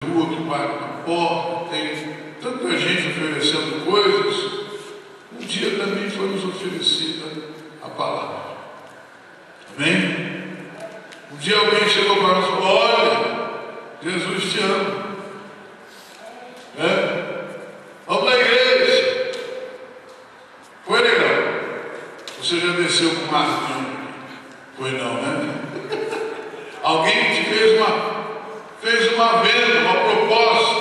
rua que bate na porta, tem tanta gente oferecendo coisas. Um dia também foi nos oferecida a palavra. Amém? Um dia alguém chegou para nós e falou: olha, Jesus te ama. Vamos na igreja. Foi legal. Você já desceu com o martinho? Foi não, né? Alguém te fez uma venda, uma proposta.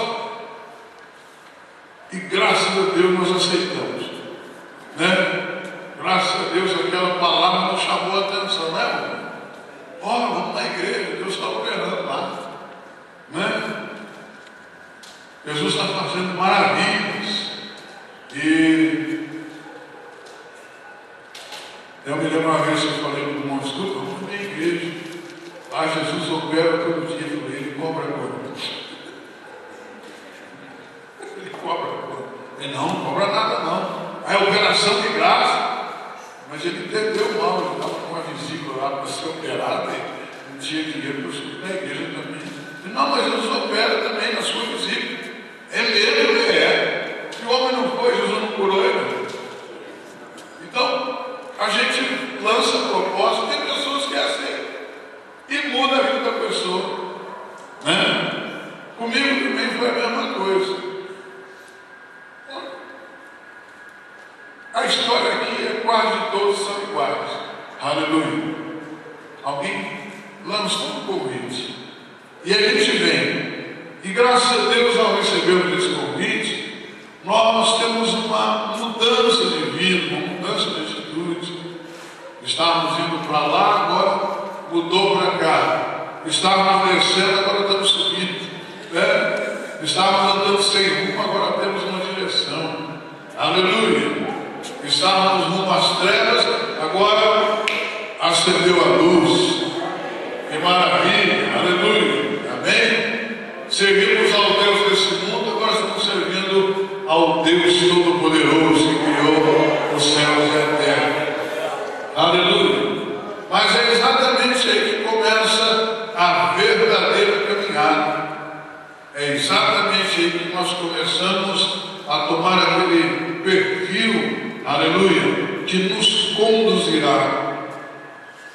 E graças a Deus nós aceitamos. Né? Graças a Deus aquela palavra nos chamou a atenção, né, irmão? Ó, vamos na igreja, Deus está operando lá. Né? Jesus está fazendo maravilhas. E eu me lembro uma vez que eu falei para o irmão: escuta, vamos na igreja. Lá Jesus opera todo dia. Eu falei: ele cobra quanto? Ele cobra quanto? Ele não cobra nada não. É operação de graça. Mas ele entendeu mal, ele estava com uma vesícula lá para ser operada e não tinha dinheiro para subir na igreja também. Ele: não, mas Jesus opera também na sua vesícula. É mesmo, ele é. Se o homem não foi, Jesus não curou ele. Então, a gente lança a proposta, tem pessoas que aceitam e muda a vida da pessoa. Né? Comigo também foi a mesma coisa. A história aqui é quase todos são iguais. Aleluia. Alguém lança um convite e a gente vem. E graças a Deus, ao recebermos esse convite, nós temos uma mudança de vida, uma mudança de atitude. Estávamos indo para lá, agora mudou para cá. Estávamos descendo, agora estamos subindo. Né? Estávamos andando sem rumo, agora temos uma direção. Aleluia. Estávamos rumo às trevas, agora acendeu a luz. Que maravilha, aleluia, amém? Servimos ao Deus desse mundo, agora estamos servindo ao Deus Todo-Poderoso que criou os céus e a terra. Aleluia. Mas é exatamente aí que começa a verdadeira caminhada. É exatamente aí que nós começamos a tomar aquele perfil, aleluia, que nos conduzirá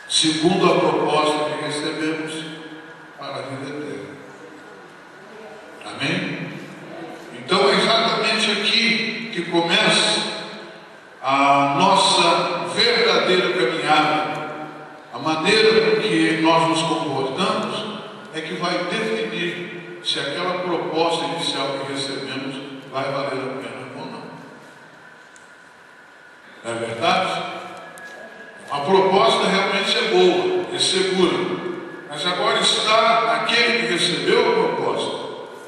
segundo a proposta que recebemos para a vida eterna. Amém? Então é exatamente aqui que começa a nossa verdadeira caminhada. A maneira com que nós nos comportamos é que vai definir se aquela proposta inicial que recebemos vai valer a pena ou não. Não é verdade? A proposta realmente é boa, é segura. Mas agora está aquele que recebeu a proposta,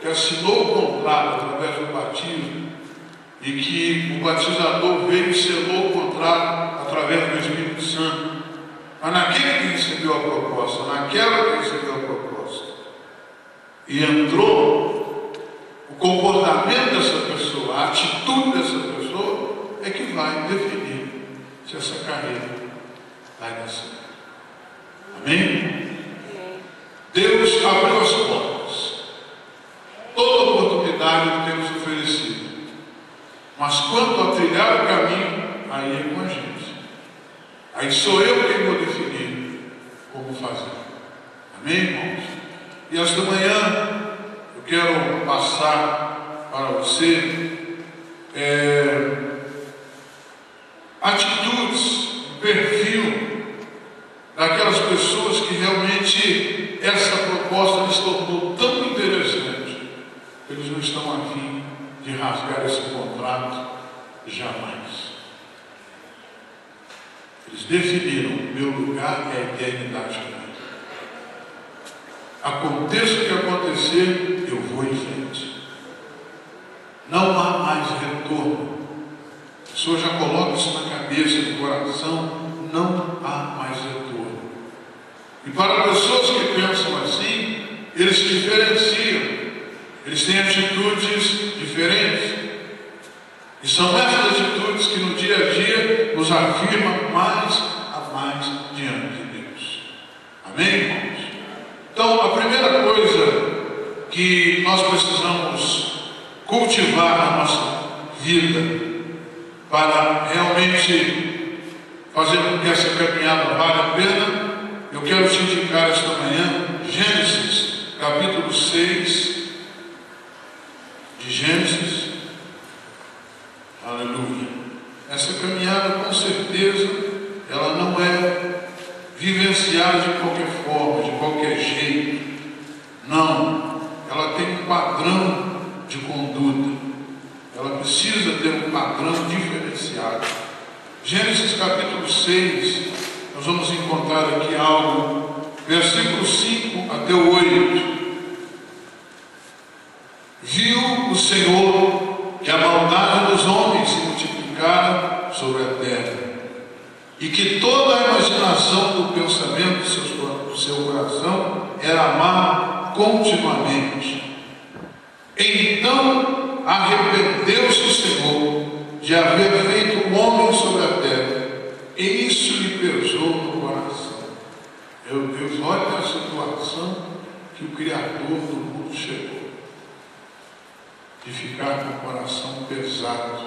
que assinou o contrato através do batismo, e que o batizador veio e selou o contrato através do Espírito Santo. Mas naquele que recebeu a proposta, naquela que recebeu a proposta, e entrou, o comportamento dessa pessoa, a atitude dessa pessoa, é que vai definir se essa carreira vai dar certo. Amém? Deus abriu as portas. Toda oportunidade Ele tem nos oferecido. Mas quanto a trilhar o caminho, aí é com a gente. Aí sou eu quem vou definir como fazer. Amém, irmãos? E esta manhã eu quero passar para você atitudes, perfil daquelas pessoas que realmente essa proposta lhes tornou tão interessante que eles não estão a fim de rasgar esse contrato jamais. Eles definiram: meu lugar é a eternidade comigo. Aconteça o que acontecer, eu vou em frente. Não há mais retorno. O Senhor já coloca isso na cabeça, no coração. Não há mais retorno. E para pessoas que pensam assim, eles se diferenciam. Eles têm atitudes diferentes. E são essas atitudes que no dia a dia nos afirmam mais a mais diante de Deus. Amém, irmãos? Então, a primeira coisa que nós precisamos cultivar na nossa vida para realmente fazer com que essa caminhada valha a pena. Eu quero te indicar esta manhã Gênesis, capítulo 6 de Gênesis. Aleluia. Essa caminhada, com certeza, ela não é vivenciada de qualquer forma, de qualquer jeito. Não. Ela tem um padrão de conduta. Ela precisa ter um padrão diferenciado. Gênesis capítulo 6, nós vamos encontrar aqui algo, versículo 5 até o 8. Viu o Senhor que a maldade dos homens se multiplicara sobre a terra, e que toda a imaginação do pensamento do seu coração era má continuamente. Então arrependeu-se o Senhor de haver feito o homem sobre a terra, e isso lhe pesou no coração. Meu Deus, olha a situação que o Criador do mundo chegou, de ficar com o coração pesado,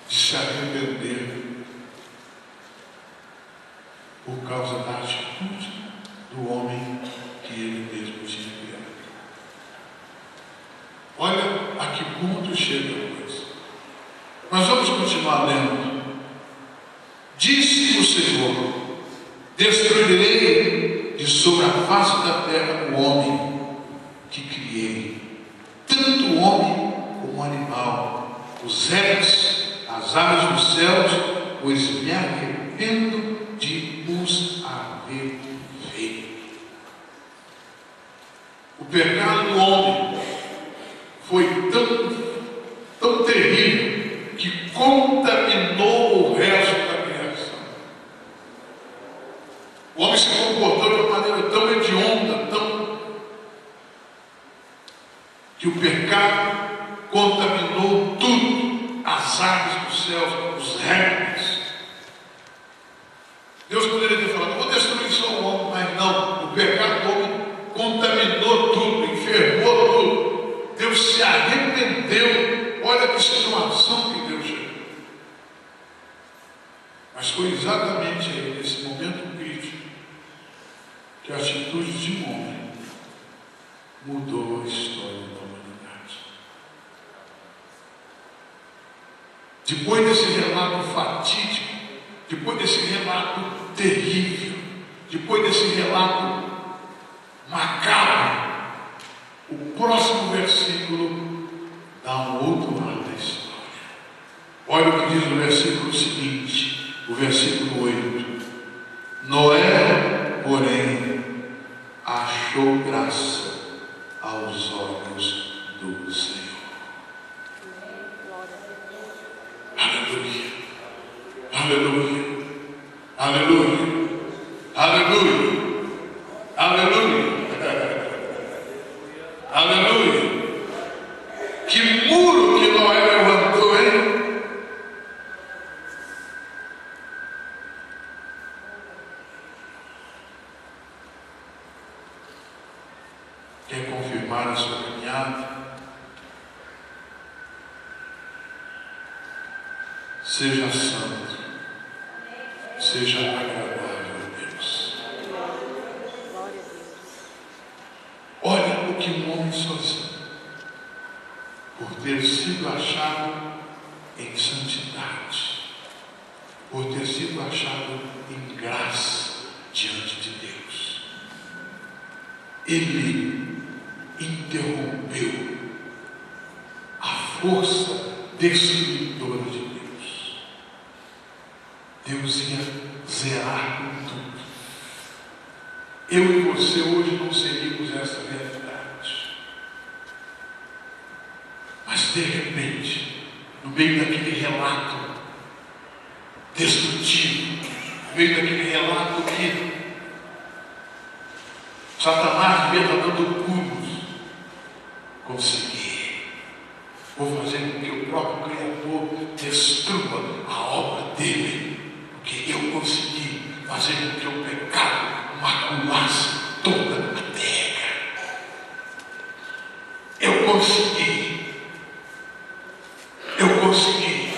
de se arrepender por causa da atitude do homem que ele mesmo tinha criado. Olha a que ponto chega a coisa. Mas vamos continuar lendo. Disse o Senhor: destruirei de sobre a face da terra o homem que criei, tanto o homem como o animal, os répteis, as aves dos céus, pois me arrependo de os haver feito. O pecado do homem foi tão terrível que contaminou o resto da criação. O homem se comportou de uma maneira tão hedionda, que o pecado contaminou tudo, as aves dos céus, os répteis. Deus poderia ter falado: vou destruir só o homem, mas não. O pecado do homem contaminou tudo, enfermou tudo. Deus se arrependeu. Olha que situação que Deus chegou. Mas foi exatamente aí, nesse momento crítico, que a atitude de um homem mudou a história da humanidade. Depois desse relato fatídico, depois desse relato terrível, depois desse relato macabro, o próximo versículo dá um outro lado da história. Olha o que diz o versículo seguinte, o versículo 8. Noé, porém, achou graça aos olhos do Senhor. Aleluia, aleluia, aleluia, aleluia, aleluia, aleluia. Que muro que Noé levantou, hein? Quer confirmar a sua caminhada? Seja santo, seja agradável a Deus. Olha o que um homem sozinho, por ter sido achado em santidade, por ter sido achado em graça diante de Deus, ele interrompeu a força destruidora de Deus. Deus ia zerar com tudo. Eu e você hoje não seríamos essa realidade. Mas de repente, no meio daquele relato destrutivo, no meio daquele relato que Satanás devia estar dando pulos, consegui. Vou fazer com que o próprio Criador destrua a obra dele, porque eu consegui fazer com que o pecado maculasse toda a terra. consegui. Eu consegui.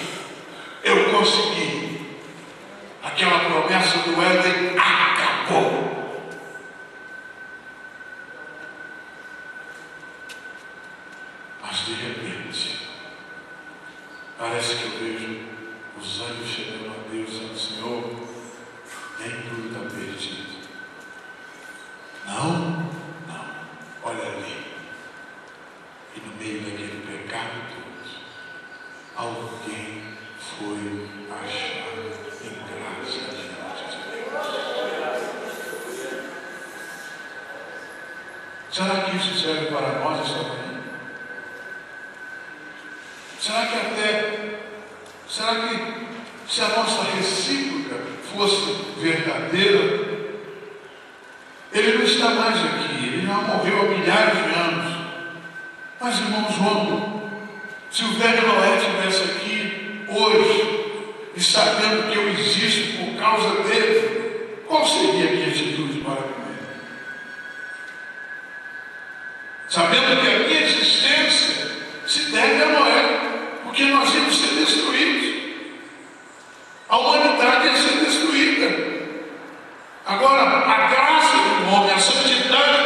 Eu consegui. Aquela promessa do Éden acabou. Mas de repente, parece que eu vejo os anjos chegando a Deus e dizendo: Senhor, nem tudo está perdido. Não, não. Olha ali. E no meio daquele pecado todo, alguém foi achado em graça diante de Deus. Será que isso serve para nós esta manhã? Será que se a nossa recíproca fosse verdadeira, ele não está mais aqui, ele já morreu há milhares de anos. Mas, irmãos, vamos, se o velho Noé estivesse aqui hoje, e sabendo que eu existo por causa dele, qual seria a minha atitude para com ele? Sabendo que a minha existência se deve a Noé, porque nós íamos ser destruídos. A humanidade ia ser destruída. Agora, a graça do homem, a santidade